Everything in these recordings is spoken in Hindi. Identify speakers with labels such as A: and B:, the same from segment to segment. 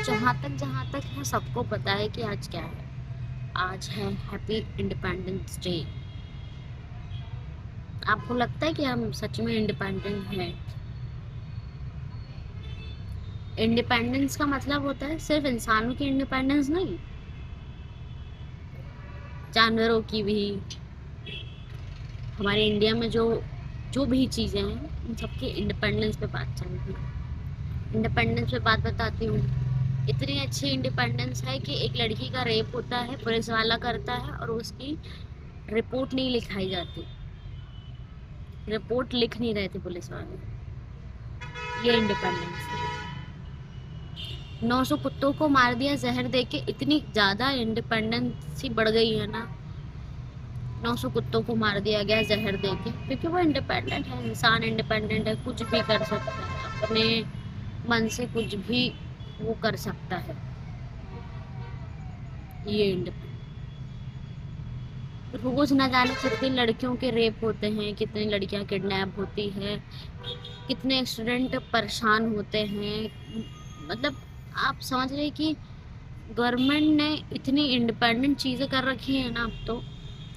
A: जहाँ तक है सबको पता है कि आज क्या है। आज है हैप्पी इंडिपेंडेंस डे। आपको लगता है कि हम सच में इंडिपेंडेंट हैं? इंडिपेंडेंस का मतलब होता है सिर्फ इंसानों की इंडिपेंडेंस नहीं, जानवरों की भी। हमारे इंडिया में जो जो भी चीज़ें हैं उन सबकी इंडिपेंडेंस पे बात चल रही है। इंडिपेंडेंस पे बात बताती हूँ। इतनी अच्छी इंडिपेंडेंस है कि एक लड़की का रेप होता है, पुलिस वाला करता है और उसकी रिपोर्ट नहीं लिखाई जाती। रिपोर्ट लिख नहीं रहे थे पुलिस वाले। ये इंडिपेंडेंस है। 900 कुत्तों को मार दिया जहर दे के, इतनी ज़्यादा इंडिपेंडेंसी बढ़ गई है ना। 900 कुत्तों को मार दिया गया जहर दे के, क्योंकि वो इंडिपेंडेंट है। इंसान इंडिपेंडेंट है, कुछ भी कर सकता है, अपने मन से कुछ भी वो कर सकता है। ये इंडिपेंडेंट। रोज ना जाने कितनी लड़कियों के रेप होते हैं, कितनी लड़कियां किडनैप होती है, कितने स्टूडेंट परेशान होते हैं। मतलब आप समझ रहे कि गवर्नमेंट ने इतनी इंडिपेंडेंट चीज़ें कर रखी है ना अब तो,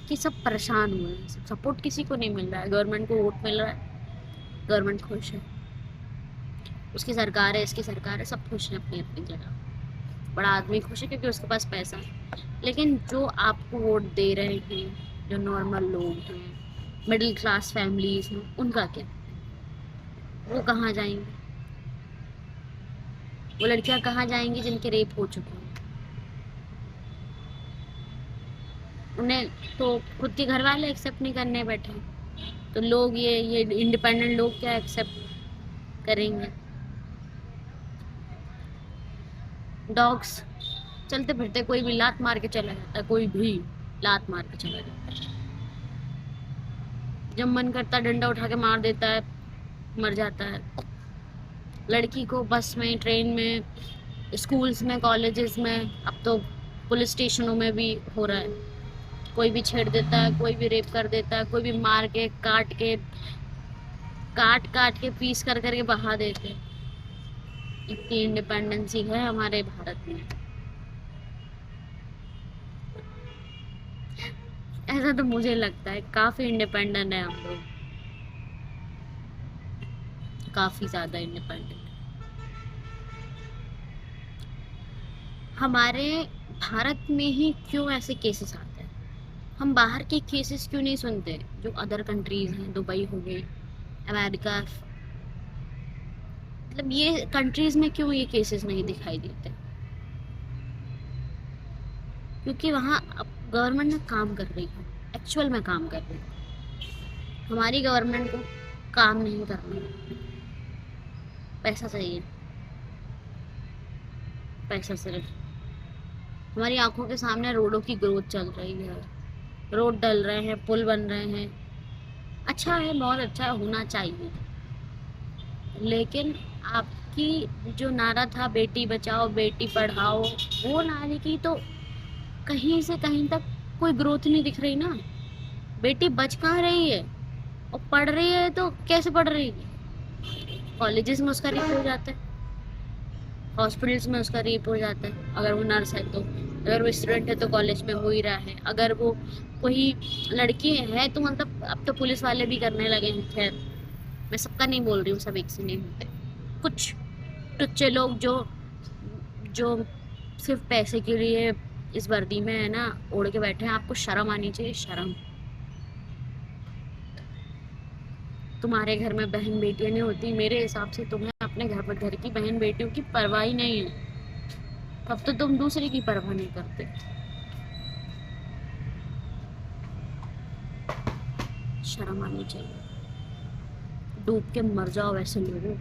A: कि सब परेशान हुए हैं। सपोर्ट किसी को नहीं मिल रहा है। गवर्नमेंट को वोट मिल रहा है, गवर्नमेंट खुश है, उसकी सरकार है, इसकी सरकार है, सब खुश हैं अपनी अपनी जगह। बड़ा आदमी खुश है क्योंकि उसके पास पैसा है। लेकिन जो आपको वोट दे रहे हैं, जो नॉर्मल लोग हैं, मिडिल क्लास फैमिलीज हैं, उनका क्या? वो कहाँ जाएंगे? वो लड़कियां कहाँ जाएंगी जिनके रेप हो चुके हैं? उन्हें तो खुद के घर वाले एक्सेप्ट नहीं करने बैठे, तो लोग ये इंडिपेंडेंट लोग क्या एक्सेप्ट करेंगे? डॉग्स चलते फिरते कोई भी लात मार के चला जाता है, कोई भी लात मार के चला जाता है। जब मन करता है डंडा उठा के मार देता है, मर जाता है। लड़की को बस में, ट्रेन में, स्कूल्स में, कॉलेजेस में, अब तो पुलिस स्टेशनों में भी हो रहा है। कोई भी छेड़ देता है, कोई भी रेप कर देता है, कोई भी मार के काट काट के पीस कर करके बहा देते हैं। इतनी इंडिपेंडेंसी है हमारे भारत में। ऐसा तो मुझे लगता है काफी इंडिपेंडेंट है हम लोग, काफी ज्यादा इंडिपेंडेंट। हमारे भारत में ही क्यों ऐसे केसेस आते हैं? हम बाहर के केसेस क्यों नहीं सुनते? जो अदर कंट्रीज हैं, दुबई हो गई, अमेरिका, मतलब ये कंट्रीज में क्यों ये केसेस नहीं दिखाई देते? क्योंकि वहाँ गवर्नमेंट ना काम कर रही है, एक्चुअल में काम कर रही है। हमारी गवर्नमेंट को काम नहीं करना, पैसा चाहिए, पैसा सिर्फ। हमारी आंखों के सामने रोडों की ग्रोथ चल रही है, रोड डल रहे हैं, पुल बन रहे हैं। अच्छा है, बहुत अच्छा है, होना चाहिए। लेकिन आपकी जो नारा था बेटी बचाओ बेटी पढ़ाओ, वो नारे की तो कहीं से कहीं तक कोई ग्रोथ नहीं दिख रही ना। बेटी बच कहाँ रही है? और पढ़ रही है तो कैसे पढ़ रही है? कॉलेजेस में उसका रेप हो जाता है, हॉस्पिटल्स में उसका रेप हो जाता है। अगर वो नर्स है तो, अगर वो स्टूडेंट है तो कॉलेज में हो ही रहा है। अगर वो कोई लड़की है तो मतलब अब तो पुलिस वाले भी करने लगे हैं। खैर, मैं सबका नहीं बोल रही हूँ, सब एक से नहीं होते। कुछ टुच्चे लोग जो जो सिर्फ पैसे के लिए इस वर्दी में है ना ओढ़ के बैठे हैं। आपको शर्म आनी चाहिए, शर्म। तुम्हारे घर में बहन बेटियां नहीं होती, मेरे हिसाब से तुम्हें अपने घर की बहन बेटियों की परवाह ही नहीं है। तब तो तुम दूसरे की परवाह नहीं करते। शर्म आनी चाहिए। डूब के मर जाओ ऐसे लोगों।